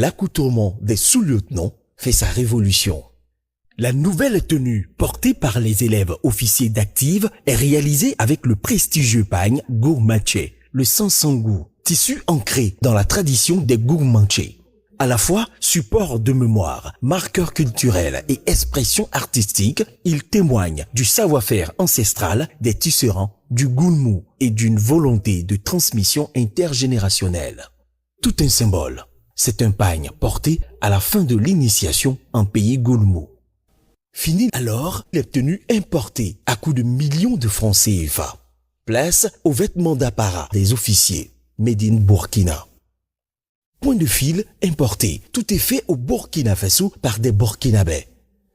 l'accoutrement des sous-lieutenants fait sa révolution. La nouvelle tenue portée par les élèves officiers d'active est réalisée avec le prestigieux pagne gourmanché, le sansangou, tissu ancré dans la tradition des gourmanchés. À la fois support de mémoire, marqueur culturel et expression artistique, il témoigne du savoir-faire ancestral des tisserands, du goulmou et d'une volonté de transmission intergénérationnelle. Tout un symbole, c'est un pagne porté à la fin de l'initiation en pays goulmou. Fini alors les tenues importées à coups de millions de francs CFA. Place aux vêtements d'apparat des officiers, made in Burkina. Point de fil importé, tout est fait au Burkina Faso par des Burkinabés.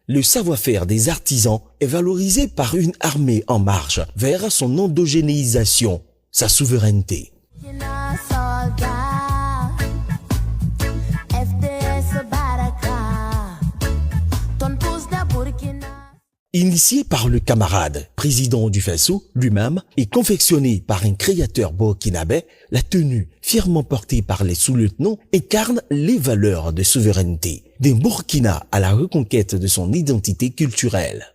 Le savoir-faire des artisans est valorisé par une armée en marche vers son endogénéisation, sa souveraineté. Initié par le camarade, président du Faso lui-même, et confectionné par un créateur burkinabé, la tenue, fièrement portée par les sous-lieutenants, incarne les valeurs de souveraineté, d'un Burkina à la reconquête de son identité culturelle.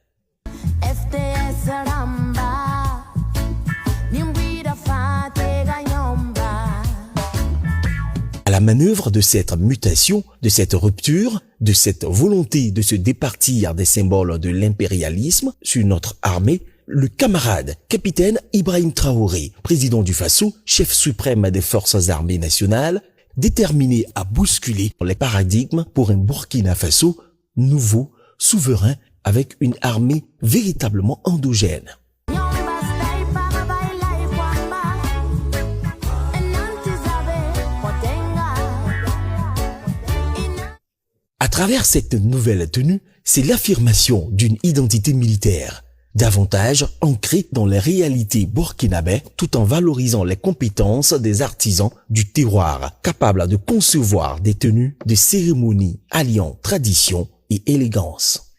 À la manœuvre de cette mutation, de cette rupture, de cette volonté de se départir des symboles de l'impérialisme sur notre armée, le camarade capitaine Ibrahim Traoré, président du Faso, chef suprême des forces armées nationales, déterminé à bousculer les paradigmes pour un Burkina Faso nouveau, souverain, avec une armée véritablement endogène. À travers cette nouvelle tenue, c'est l'affirmation d'une identité militaire, davantage ancrée dans les réalités burkinabées tout en valorisant les compétences des artisans du terroir, capables de concevoir des tenues de cérémonie alliant tradition et élégance.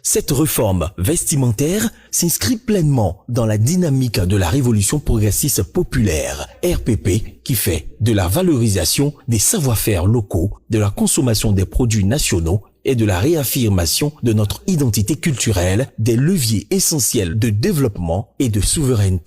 Cette réforme vestimentaire s'inscrit pleinement dans la dynamique de la révolution progressiste populaire, RPP, qui fait de la valorisation des savoir-faire locaux, de la consommation des produits nationaux et de la réaffirmation de notre identité culturelle des leviers essentiels de développement et de souveraineté.